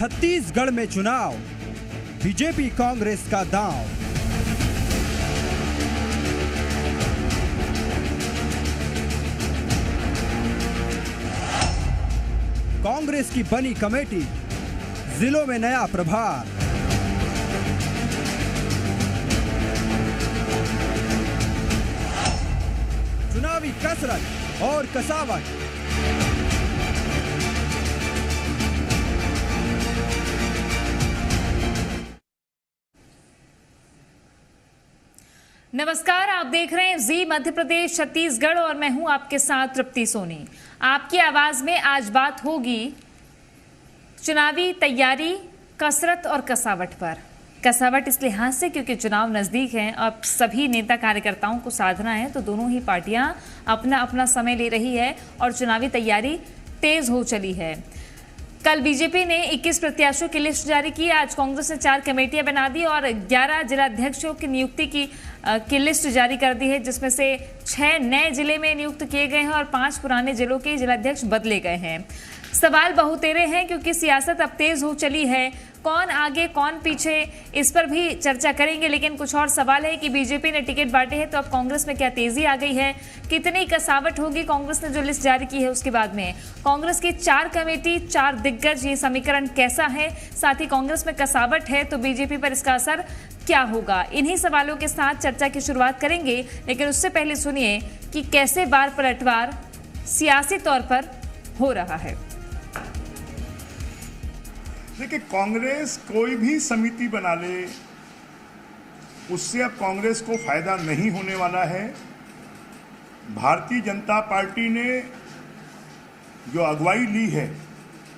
छत्तीसगढ़ में चुनाव, बीजेपी कांग्रेस का दांव। कांग्रेस की बनी कमेटी, जिलों में नया प्रभार। चुनावी कसरत और कसावट। नमस्कार, आप देख रहे हैं जी मध्य प्रदेश छत्तीसगढ़ और मैं हूं आपके साथ तृप्ति सोनी। आपकी आवाज में आज बात होगी चुनावी तैयारी, कसरत और कसावट पर। कसावट इस लिहाज से क्योंकि चुनाव नजदीक है, अब सभी नेता कार्यकर्ताओं को साधना है, तो दोनों ही पार्टियां अपना अपना समय ले रही है और चुनावी तैयारी तेज हो चली है। कल बीजेपी ने 21 प्रत्याशियों की लिस्ट जारी की। आज कांग्रेस ने 4 कमेटियां बना दी और 11 जिलाध्यक्षों की नियुक्ति की लिस्ट जारी कर दी है, जिसमें से 6 नए जिले में नियुक्त किए गए हैं और 5 पुराने जिलों के जिलाध्यक्ष बदले गए हैं। सवाल बहुतेरे हैं क्योंकि सियासत अब तेज हो चली है। कौन आगे कौन पीछे, इस पर भी चर्चा करेंगे, लेकिन कुछ और सवाल है कि बीजेपी ने टिकट बांटे हैं तो अब कांग्रेस में क्या तेजी आ गई है, कितनी कसावट होगी कांग्रेस ने जो लिस्ट जारी की है उसके बाद में। कांग्रेस की 4 कमेटी, 4 दिग्गज, ये समीकरण कैसा है, साथ ही कांग्रेस में कसावट है तो बीजेपी पर इसका असर क्या होगा। इन्हीं सवालों के साथ चर्चा की शुरुआत करेंगे, लेकिन उससे पहले सुनिए कि कैसे बार पलटवार सियासी तौर पर हो रहा है। देखिए, कांग्रेस कोई भी समिति बना ले, उससे अब कांग्रेस को फायदा नहीं होने वाला है। भारतीय जनता पार्टी ने जो अगुवाई ली है,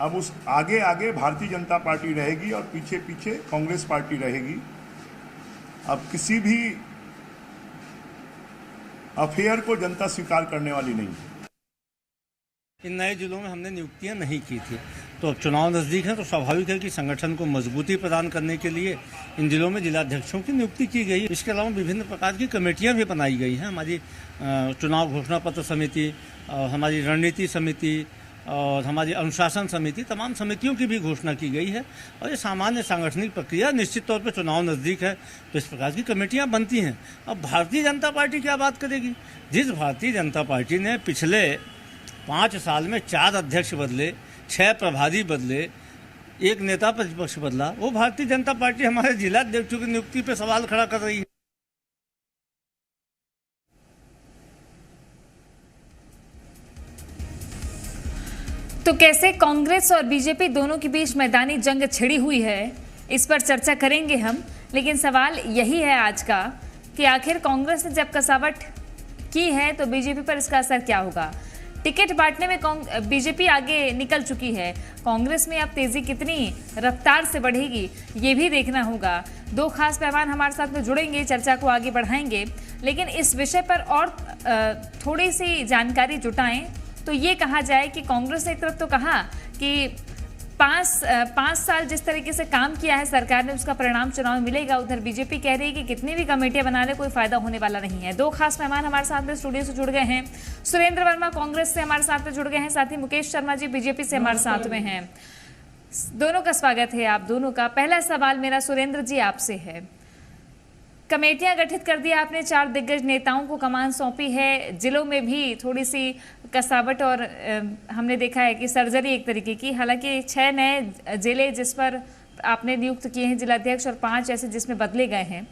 अब उस आगे आगे भारतीय जनता पार्टी रहेगी और पीछे पीछे कांग्रेस पार्टी रहेगी। अब किसी भी अफेयर को जनता स्वीकार करने वाली नहीं है। इन नए जिलों में हमने नियुक्तियां नहीं की थी, तो अब चुनाव नज़दीक है तो स्वाभाविक है कि संगठन को मजबूती प्रदान करने के लिए इन जिलों में जिलाध्यक्षों की नियुक्ति की गई। इसके अलावा विभिन्न प्रकार की कमेटियां भी बनाई गई हैं। हमारी चुनाव घोषणा पत्र समिति, हमारी रणनीति समिति और हमारी अनुशासन समिति, तमाम समितियों की भी घोषणा की गई है। और ये सामान्य सांगठनिक प्रक्रिया, निश्चित तौर पर चुनाव नज़दीक है तो इस प्रकार की कमेटियाँ बनती हैं। अब भारतीय जनता पार्टी क्या बात करेगी? जिस भारतीय जनता पार्टी ने पिछले 5 साल में 4 अध्यक्ष बदले, 6 प्रभारी बदले, 1 नेता प्रतिपक्ष बदला, वो भारतीय जनता पार्टी हमारे जिलाध्यक्षों की नियुक्ति पर सवाल खड़ा कर रही है। तो कैसे कांग्रेस और बीजेपी दोनों के बीच मैदानी जंग छिड़ी हुई है, इस पर चर्चा करेंगे हम। लेकिन सवाल यही है आज का कि आखिर कांग्रेस ने जब कसावट की है तो बीजेपी पर इसका असर क्या होगा। टिकट बांटने में बीजेपी आगे निकल चुकी है, कांग्रेस में अब तेजी कितनी रफ्तार से बढ़ेगी ये भी देखना होगा। 2 खास मेहमान हमारे साथ में जुड़ेंगे, चर्चा को आगे बढ़ाएंगे। लेकिन इस विषय पर और थोड़ी सी जानकारी जुटाएं तो ये कहा जाए कि कांग्रेस ने एक तरफ तो कहा कि 5 साल जिस तरीके से काम किया है सरकार ने, उसका परिणाम चुनाव में मिलेगा। उधर बीजेपी कह रही है कि कितनी भी कमेटियां बना ले कोई फायदा होने वाला नहीं है। 2 खास मेहमान हमारे साथ में स्टूडियो से जुड़ गए हैं। सुरेंद्र वर्मा कांग्रेस से हमारे साथ में जुड़ गए हैं, साथ ही मुकेश शर्मा जी बीजेपी से हमारे साथ में हैं। दोनों का स्वागत है, आप दोनों का। पहला सवाल मेरा सुरेंद्र जी आपसे है। कमेटियां गठित कर दी आपने, 4 दिग्गज नेताओं को कमान सौंपी है, जिलों में भी थोड़ी सी कसावट और हमने देखा है कि सर्जरी एक तरीके की। हालांकि 6 नए जिले जिस पर आपने नियुक्त किए हैं जिलाध्यक्ष और 5 ऐसे जिसमें बदले गए हैं।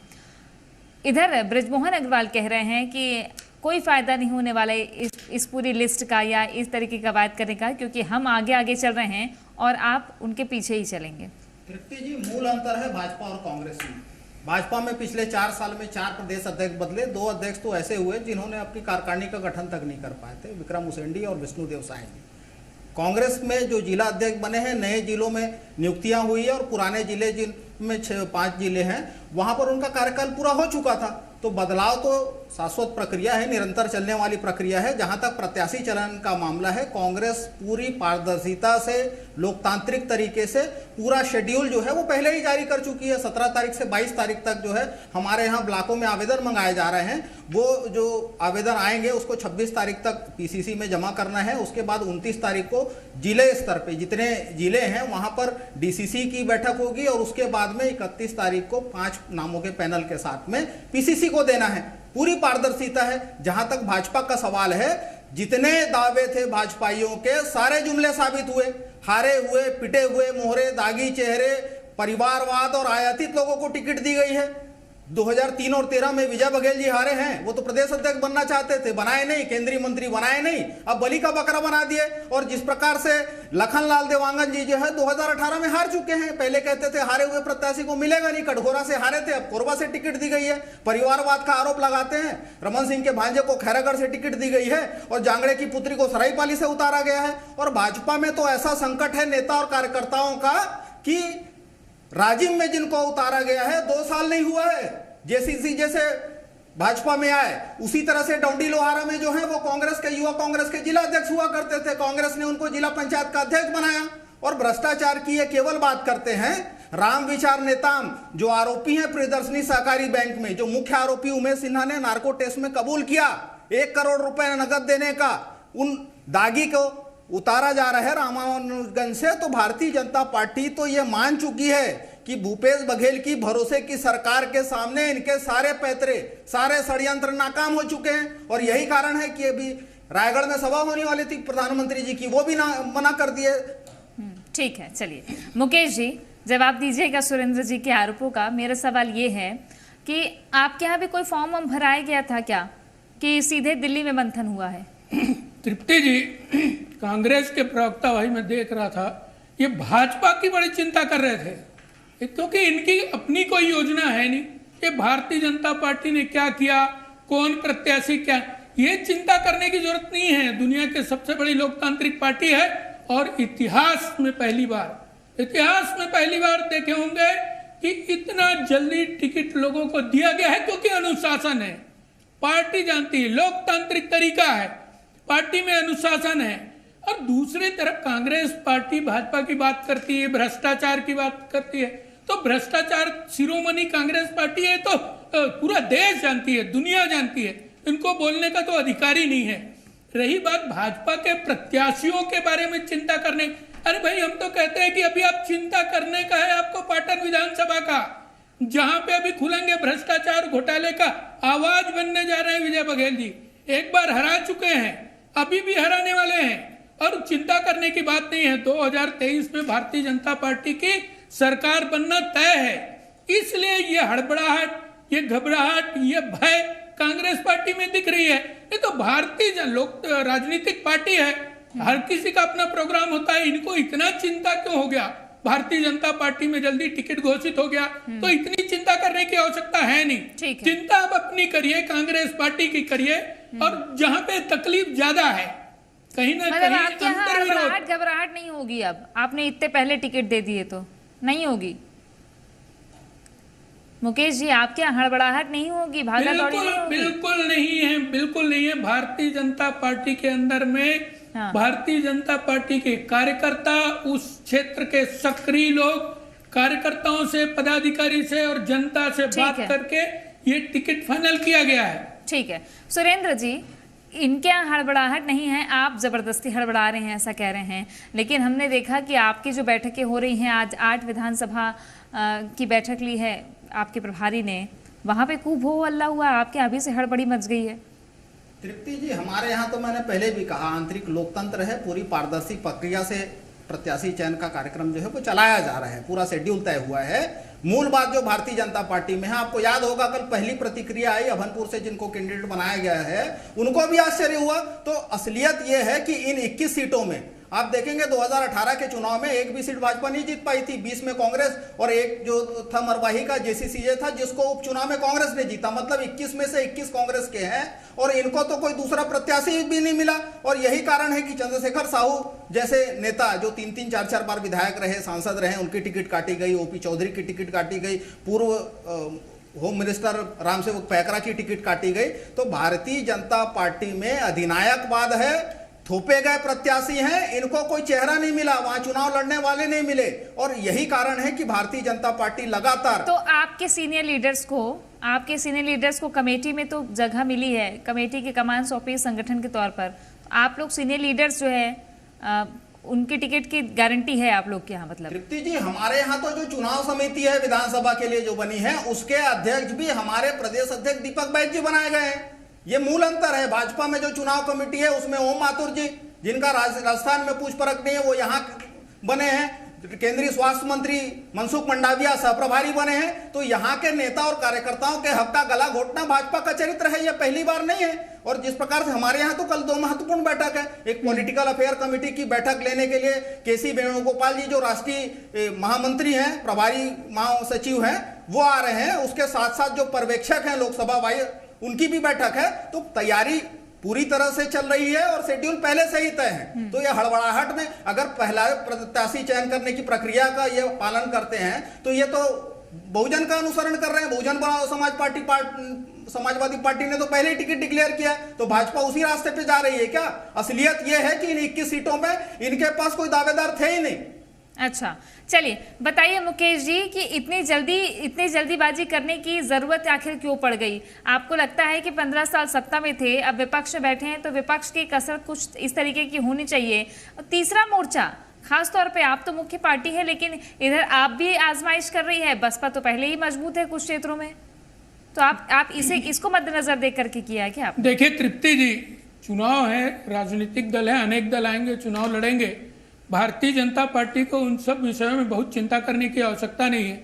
इधर बृजमोहन अग्रवाल कह रहे हैं कि कोई फायदा नहीं होने वाला इस पूरी लिस्ट का या इस तरीके का बात करने का, क्योंकि हम आगे आगे चल रहे हैं और आप उनके पीछे ही चलेंगे। तृप्ति जी, मूल अंतर है भाजपा और कांग्रेस में। भाजपा में पिछले 4 साल में 4 प्रदेश अध्यक्ष बदले, 2 अध्यक्ष तो ऐसे हुए जिन्होंने अपनी कार्यकारिणी का गठन तक नहीं कर पाए थे, विक्रम उसेंडी और विष्णुदेव साय जी। कांग्रेस में जो जिला अध्यक्ष बने हैं, नए जिलों में नियुक्तियां हुई है और पुराने जिले जिनमें 5 जिले हैं वहां पर उनका कार्यकाल पूरा हो चुका था। तो बदलाव तो शाश्वत प्रक्रिया है, निरंतर चलने वाली प्रक्रिया है। जहां तक प्रत्याशी चयन का मामला है, कांग्रेस पूरी पारदर्शिता से, लोकतांत्रिक तरीके से पूरा शेड्यूल जो है वो पहले ही जारी कर चुकी है। 17 तारीख से 22 तारीख तक जो है हमारे यहाँ ब्लॉकों में आवेदन मंगाए जा रहे हैं वो जो आवेदन आएंगे उसको 26 तारीख तक पीसीसी में जमा करना है। उसके बाद 29 तारीख को जिले स्तर पे जितने जिले हैं वहां पर डीसीसी की बैठक होगी और उसके बाद में 31 तारीख को 5 नामों के पैनल के साथ में पीसीसी को देना है। पूरी पारदर्शिता है। जहां तक भाजपा का सवाल है, जितने दावे थे भाजपाइयों के सारे जुमले साबित हुए। हारे हुए, पिटे हुए मोहरे, दागी चेहरे, परिवारवाद और आयातित लोगों को टिकट दी गई है। 2003 और 13 में विजय बघेल जी हारे हैं, वो तो प्रदेश अध्यक्ष बनना चाहते थे, बनाए नहीं, केंद्रीय मंत्री बनाए नहीं, अब बलि का बकरा बना दिए। और जिस प्रकार से लखनलाल देवांगन जी जो है 2018 में हार चुके हैं। पहले कहते थे हारे हुए प्रत्याशी को मिलेगा नहीं, कटघोरा से हारे थे, अब कोरबा से टिकट दी गई है। परिवारवाद का आरोप लगाते हैं। रमन सिंह के भांजे को खैरागढ़ से टिकट दी गई है और जांगड़े की पुत्री को सरायपाली से उतारा गया है। और भाजपा में तो ऐसा संकट है नेता और कार्यकर्ताओं का कि राजिम में जिनको उतारा गया है 2 साल नहीं हुआ है। जेसीसी जैसे भाजपा में आए उसी तरह से डौंडी लोहारा में जो है वो कांग्रेस के युवा कांग्रेस के जिला अध्यक्ष हुआ करते थे। कांग्रेस ने उनको जिला पंचायत का अध्यक्ष बनाया। और भ्रष्टाचार की ये केवल बात करते हैं। राम विचार नेताम जो आरोपी हैं प्रियदर्शनी सहकारी बैंक में, जो मुख्य आरोपी उमेश सिन्हा ने नार्को टेस्ट में कबूल किया 1 करोड़ रुपए नकद देने का, उन दागी को उतारा जा रहा है रामानुजगंज से। तो भारतीय जनता पार्टी तो ये मान चुकी है कि भूपेश बघेल की भरोसे की सरकार के सामने इनके सारे पैतरे, सारे षड्यंत्र नाकाम हो चुके हैं। और यही कारण है कि अभी रायगढ़ में सभा होने वाली थी प्रधानमंत्री जी की, वो भी मना कर दिए। ठीक है, चलिए मुकेश जी जवाब दीजिएगा सुरेंद्र जी के आरोपों का। मेरा सवाल ये है कि आपके यहाँ भी कोई फॉर्म भराया गया था क्या, कि सीधे दिल्ली में मंथन हुआ है? तृप्ति जी, कांग्रेस के प्रवक्ता भाई मैं देख रहा था, ये भाजपा की बड़ी चिंता कर रहे थे क्योंकि इनकी अपनी कोई योजना है नहीं। ये भारतीय जनता पार्टी ने क्या किया, कौन प्रत्याशी क्या, ये चिंता करने की जरूरत नहीं है। दुनिया के सबसे बड़ी लोकतांत्रिक पार्टी है और इतिहास में पहली बार देखे होंगे कि इतना जल्दी टिकट लोगों को दिया गया है, क्योंकि अनुशासन है। पार्टी जानती है, लोकतांत्रिक तरीका है, पार्टी में अनुशासन है। और दूसरी तरफ कांग्रेस पार्टी भाजपा की बात करती है, भ्रष्टाचार की बात करती है। तो भ्रष्टाचार शिरोमणि कांग्रेस पार्टी है तो पूरा देश जानती है, दुनिया जानती है, इनको बोलने का तो अधिकार ही नहीं है। रही बात भाजपा के प्रत्याशियों के बारे में चिंता करने, अरे भाई हम तो कहते हैं कि अभी आप चिंता करने का है आपको पाटन विधानसभा का, जहां पे अभी खुलेंगे भ्रष्टाचार घोटाले का आवाज बनने जा रहे हैं विजय बघेल जी। एक बार हरा चुके हैं, अभी भी हराने वाले हैं। और चिंता करने की बात नहीं है। 2023 में भारतीय जनता पार्टी की सरकार बनना तय है। इसलिए ये हड़बड़ाहट, ये घबराहट, ये भय कांग्रेस पार्टी में दिख रही है। ये तो भारतीय राजनीतिक पार्टी है, हर किसी का अपना प्रोग्राम होता है। इनको इतना चिंता क्यों हो गया? भारतीय जनता पार्टी में जल्दी टिकट घोषित हो गया तो इतनी चिंता करने की आवश्यकता है नहीं। चिंता आप अपनी करिए, कांग्रेस पार्टी की करिए। और जहां पे तकलीफ ज्यादा है कहीं ना कहीं आपके यहाँ घबराहट नहीं होगी। अब आपने इतने पहले टिकट दे दिए तो नहीं होगी। मुकेश जी आपके यहाँ हड़बड़ाहट नहीं होगी, भागा दौड़ी नहीं होगी? बिल्कुल नहीं है, बिल्कुल नहीं है। भारतीय जनता पार्टी के अंदर में भारतीय जनता पार्टी के कार्यकर्ता, उस क्षेत्र के सक्रिय लोग, कार्यकर्ताओं से, पदाधिकारी से और जनता से बात करके ये टिकट फाइनल किया गया है। ठीक है सुरेंद्र जी, इनके यहाँ हड़बड़ाहट नहीं है, आप जबरदस्ती हड़बड़ा रहे हैं ऐसा कह रहे हैं। लेकिन हमने देखा कि आपकी जो बैठकें हो रही हैं, आज 8 विधानसभा की बैठक ली है आपके प्रभारी ने, वहां पे खूब हो हल्ला हुआ, आपके अभी से हड़बड़ी मच गई है। तृप्ति जी, हमारे यहाँ तो मैंने पहले भी कहा आंतरिक लोकतंत्र है, पूरी पारदर्शी प्रक्रिया से प्रत्याशी चयन का कार्यक्रम जो है वो चलाया जा रहा है, पूरा शेड्यूल तय हुआ है। मूल बात जो भारतीय जनता पार्टी में है, आपको याद होगा कल पहली प्रतिक्रिया आई अभनपुर से जिनको कैंडिडेट बनाया गया है, उनको भी आश्चर्य हुआ। तो असलियत यह है कि इन 21 सीटों में आप देखेंगे 2018 के चुनाव में एक भी सीट भाजपा नहीं जीत पाई थी, 20 में कांग्रेस और एक जो था मरवाही का जेसीसीए था जिसको उपचुनाव में कांग्रेस ने जीता। मतलब 21 में से 21 कांग्रेस के हैं और इनको तो कोई दूसरा प्रत्याशी भी नहीं मिला। और यही कारण है कि चंद्रशेखर साहू जैसे नेता जो 3-3, 4-4 बार विधायक रहे, सांसद रहे, उनकी टिकट काटी गई, ओपी चौधरी की टिकट काटी गई, पूर्व होम मिनिस्टर रामसेवक पैकरा की टिकट काटी गई। तो भारतीय जनता पार्टी में अधिनायकवाद है, थोपे गए प्रत्याशी हैं, इनको कोई चेहरा नहीं मिला, वहां चुनाव लड़ने वाले नहीं मिले। और यही कारण है कि भारतीय जनता पार्टी लगातार। तो आपके सीनियर लीडर्स को आपके सीनियर लीडर्स को कमेटी में तो जगह मिली है, कमेटी की कमान सौंपी संगठन के तौर पर, आप लोग सीनियर लीडर्स जो है उनकी टिकट की गारंटी है आप लोग के यहाँ? मतलब तृप्ति जी, हमारे यहाँ तो जो चुनाव समिति है विधानसभा के लिए जो बनी है, उसके अध्यक्ष भी हमारे प्रदेश अध्यक्ष दीपक बैज जी बनाए गए हैं। ये मूल अंतर है। भाजपा में जो चुनाव कमेटी है उसमें ओम माथुर जी, जिनका राजस्थान में पूछ परख नहीं है, वो यहाँ बने हैं। केंद्रीय स्वास्थ्य मंत्री मनसुख मंडाविया सहप्रभारी बने हैं। तो यहाँ के नेता और कार्यकर्ताओं के हक का गला घोटना भाजपा का चरित्र है, यह पहली बार नहीं है। और जिस प्रकार से हमारे यहाँ तो कल 2 महत्वपूर्ण बैठक है। एक पॉलिटिकल अफेयर कमेटी की बैठक लेने के लिए केसी वेणुगोपाल जी जो राष्ट्रीय महामंत्री हैं, प्रभारी महासचिव हैं, वो आ रहे हैं। उसके साथ साथ जो पर्यवेक्षक हैं लोकसभा वाई, उनकी भी बैठक है। तो तैयारी पूरी तरह से चल रही है और शेड्यूल पहले से ही तय है। तो ये हड़बड़ाहट में अगर पहला प्रत्याशी चयन करने की प्रक्रिया का ये पालन करते हैं तो ये तो बहुजन का अनुसरण कर रहे हैं। बहुजन समाजवादी पार्टी ने तो पहले ही टिकट डिक्लेयर किया, तो भाजपा उसी रास्ते पे जा रही है क्या? असलियत ये है कि इन 21 सीटों में इनके पास कोई दावेदार थे ही नहीं। अच्छा, चलिए बताइए मुकेश जी कि इतनी जल्दीबाजी करने की जरूरत आखिर क्यों पड़ गई? आपको लगता है कि 15 साल सत्ता में थे, अब विपक्ष में बैठे हैं, तो विपक्ष की कसरत कुछ इस तरीके की होनी चाहिए। और तीसरा मोर्चा, खास तौर पे आप तो मुख्य पार्टी है, लेकिन इधर आप भी आजमाइश कर रही है। बसपा तो पहले ही मजबूत है कुछ क्षेत्रों में, तो आप इसको मद्देनजर देख करके किया है क्या आप? देखिए तृप्ति जी, चुनाव है, राजनीतिक दल है, अनेक दल आएंगे, चुनाव लड़ेंगे। भारतीय जनता पार्टी को उन सब विषयों में बहुत चिंता करने की आवश्यकता नहीं है।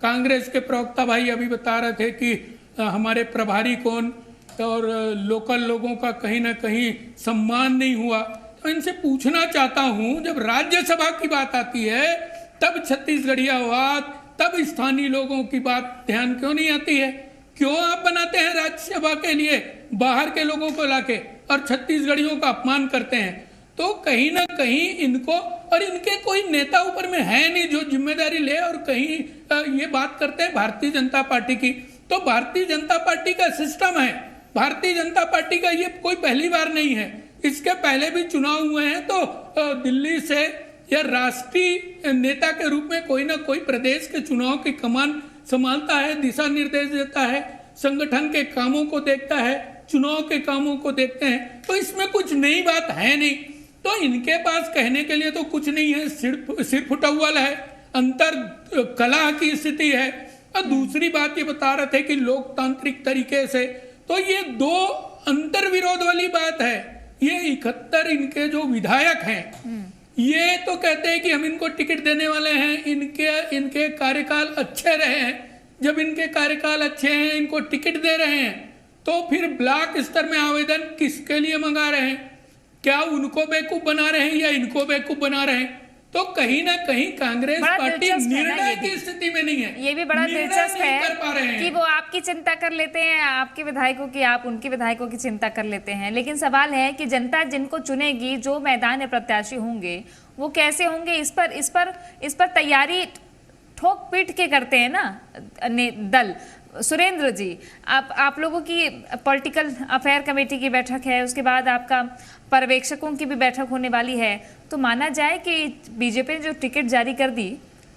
कांग्रेस के प्रवक्ता भाई अभी बता रहे थे कि हमारे प्रभारी कौन और लोकल लोगों का कहीं ना कहीं सम्मान नहीं हुआ। तो इनसे पूछना चाहता हूं, जब राज्यसभा की बात आती है तब छत्तीसगढ़ियावाद, तब स्थानीय लोगों की बात ध्यान क्यों नहीं आती है? क्यों आप बनाते हैं राज्यसभा के लिए बाहर के लोगों को लाके और छत्तीसगढ़ियों का अपमान करते हैं? तो कहीं ना कहीं इनको, और इनके कोई नेता ऊपर में है नहीं जो जिम्मेदारी ले, और कहीं ये बात करते हैं भारतीय जनता पार्टी की। तो भारतीय जनता पार्टी का सिस्टम है, भारतीय जनता पार्टी का ये कोई पहली बार नहीं है। इसके पहले भी चुनाव हुए हैं तो दिल्ली से या राष्ट्रीय नेता के रूप में कोई ना कोई प्रदेश के चुनाव की कमान संभालता है, दिशा निर्देश देता है, संगठन के कामों को देखता है, चुनाव के कामों को देखते हैं। तो इसमें कुछ नई बात है नहीं। तो इनके पास कहने के लिए तो कुछ नहीं है, सिर्फ टव्वल है, अंतर कला की स्थिति है। और दूसरी बात ये बता रहे थे कि लोकतांत्रिक तरीके से, तो ये 2 अंतर विरोध वाली बात है। ये 71 इनके जो विधायक हैं, ये तो कहते हैं कि हम इनको टिकट देने वाले हैं, इनके कार्यकाल अच्छे रहे हैं। जब इनके कार्यकाल अच्छे हैं, इनको टिकट दे रहे हैं, तो फिर ब्लॉक स्तर में आवेदन किसके लिए मंगा रहे हैं? क्या उनको बेवकूफ बना रहे हैं या इनको बेवकूफ बना रहे हैं? तो कहीं ना कहीं कांग्रेस पार्टी निर्णय की स्थिति में नहीं है। ये भी बड़ा दिलचस्प है कि वो आपकी चिंता कर लेते हैं, आपके विधायकों की, आप उनके विधायकों की चिंता कर लेते हैं। लेकिन सवाल है कि जनता जिनको चुनेगी, जो मैदान में प्रत्याशी होंगे, वो कैसे होंगे? इस पर तैयारी ठोक पीट के करते हैं ना दल। सुरेंद्र जी, आप लोगों की पॉलिटिकल अफेयर कमेटी की बैठक है, उसके बाद आपका पर्यवेक्षकों की भी बैठक होने वाली है, तो माना जाए कि बीजेपी ने जो टिकट जारी कर दी,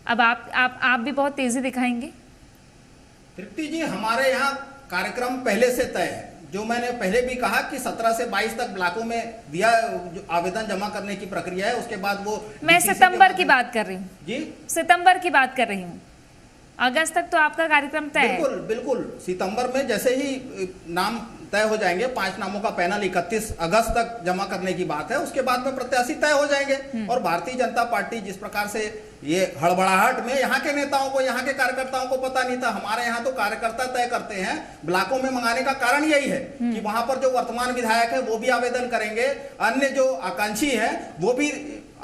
अब आप भी बहुत तेजी दिखाएंगे? तृप्ति जी, हमारे यहाँ कार्यक्रम पहले से तय है। जो मैंने पहले भी कहा कि 17 से 22 तक ब्लॉकों में दिया आवेदन जमा करने की प्रक्रिया है। उसके बाद वो मैं सितंबर की बात कर रही हूँ जी, सितंबर की बात कर रही हूँ। अगस्त तक तो आपका कार्यक्रम तय है। बिल्कुल सितंबर में जैसे ही नाम तय हो जाएंगे, 5 नामों का पैनल 31 अगस्त तक जमा करने की बात है। उसके बाद में प्रत्याशी तय हो जाएंगे। और भारतीय जनता पार्टी जिस प्रकार से ये हड़बड़ाहट में, यहाँ के नेताओं को, यहाँ के कार्यकर्ताओं को पता नहीं था। हमारे यहाँ तो कार्यकर्ता तय करते हैं। ब्लॉकों में मंगाने का कारण यही है कि वहां पर जो वर्तमान विधायक है वो भी आवेदन करेंगे, अन्य जो आकांक्षी है वो भी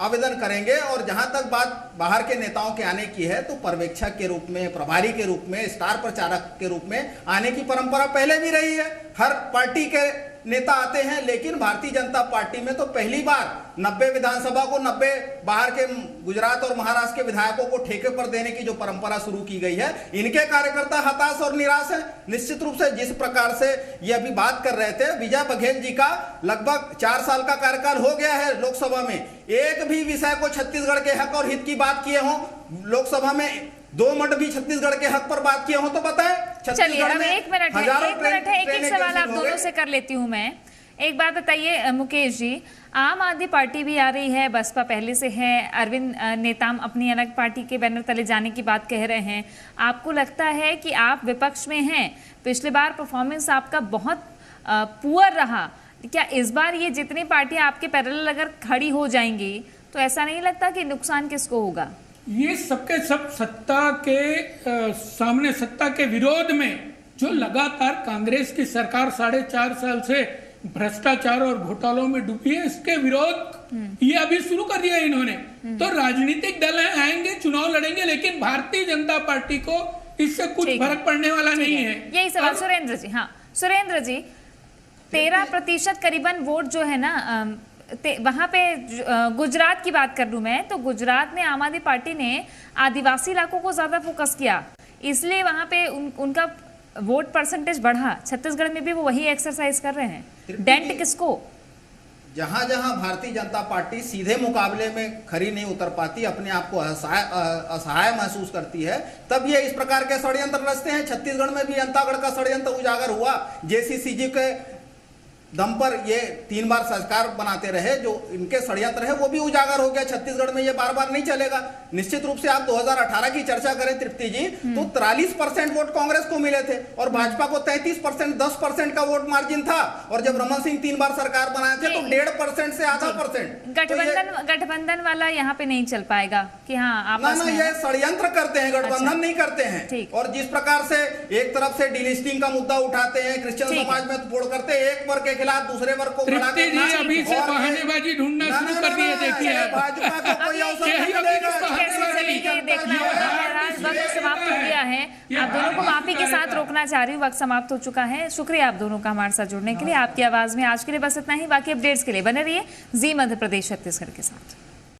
आवेदन करेंगे। और जहां तक बात बाहर के नेताओं के आने की है, तो पर्यवेक्षक के रूप में, प्रभारी के रूप में, स्टार प्रचारक के रूप में आने की परंपरा पहले भी रही है। हर पार्टी के नेता आते हैं, लेकिन भारतीय जनता पार्टी में तो पहली बार 90 विधानसभा को 90 बाहर के गुजरात और महाराष्ट्र के विधायकों को ठेके पर देने की जो परंपरा शुरू की गई है, इनके कार्यकर्ता हताश और निराश हैं। निश्चित रूप से जिस प्रकार से ये अभी बात कर रहे थे, विजय बघेल जी का लगभग 4 साल का कार्यकाल हो गया है लोकसभा में। एक भी विषय को छत्तीसगढ़ के हक और हित की बात किए हों लोकसभा में 2 मिनट भी छत्तीसगढ़ के हक पर बात किए हो तो बताएं। चलिए अब एक मिनट है, एक सवाल आप दोनों से कर लेती हूँ मैं। एक बात बताइए मुकेश जी, आम आदमी पार्टी भी आ रही है, बसपा पहले से है, अरविंद नेताम अपनी अलग पार्टी के बैनर तले जाने की बात कह रहे हैं। आपको लगता है कि आप विपक्ष में हैं, पिछले बार परफॉर्मेंस आपका बहुत पुअर रहा, क्या इस बार ये जितनी पार्टियां आपके पैरेलल अगर खड़ी हो जाएंगी तो ऐसा नहीं लगता कि नुकसान किसको होगा? ये सबके सब सत्ता के सामने, सत्ता के विरोध में जो लगातार कांग्रेस की सरकार 4.5 साल से भ्रष्टाचार और घोटालों में डूबी है, इसके विरोध ये अभी शुरू कर दिया इन्होंने। तो राजनीतिक दल आएंगे, चुनाव लड़ेंगे, लेकिन भारतीय जनता पार्टी को इससे कुछ फर्क पड़ने वाला नहीं है। यही सवाल सुरेंद्र जी। हाँ सुरेंद्र जी, 13% करीबन वोट जो है ना वहां पे गुजरात की बात कर लूं मैं तो गुजरात में आम आदमी पार्टी ने आदिवासी इलाकों को ज्यादा फोकस किया, इसलिए वहां पे उनका वोट परसेंटेज बढ़ा। छत्तीसगढ़ में भी वो वही एक्सरसाइज कर रहे हैं। डेंट किसको? जहां जहां भारतीय जनता पार्टी सीधे मुकाबले में खरी नहीं उतर पाती, अपने आप को असहाय महसूस करती है, तब ये इस प्रकार के षड्यंत्र रचते हैं। छत्तीसगढ़ में भी अंतागढ़ का षड्यंत्र उजागर हुआ। जेसीसीजी के दम पर ये 3 बार सरकार बनाते रहे, जो इनके षड्यंत्र है वो भी उजागर हो गया। छत्तीसगढ़ में ये बार बार नहीं चलेगा। निश्चित रूप से आप 2018 की चर्चा करें तृप्ति जी, तो 43% वोट कांग्रेस को मिले थे और भाजपा को 33%, 10% का वोट मार्जिन था। और जब रमन सिंह 3 बार सरकार बनाए थे तो 1.5% से आधा %। गठबंधन वाला यहाँ पे नहीं चल पाएगा कि हाँ आपस में ये षड्यंत्र करते हैं, गठबंधन नहीं करते हैं। और जिस प्रकार से एक तरफ से डिलिस्टिंग का मुद्दा उठाते हैं, क्रिश्चियन समाज में तोड़ करते हैं, एक वर्ग के खिलाफ दूसरे वर्ग को खड़ा करना, अभी से बहानेबाजी ढूंढना शुरू कर दिए। देखिए भाजपा को कोई अवसर नहीं देगा। वक्त समाप्त हो गया है। आप दोनों को माफी के साथ रोकना चाह रही हूँ, वक्त समाप्त हो चुका है। शुक्रिया आप दोनों का हमारे साथ जुड़ने के लिए। आपकी आवाज में आज के लिए बस इतना ही। बाकी अपडेट्स के लिए बने रहिए जी मध्य प्रदेश छत्तीसगढ़ के साथ।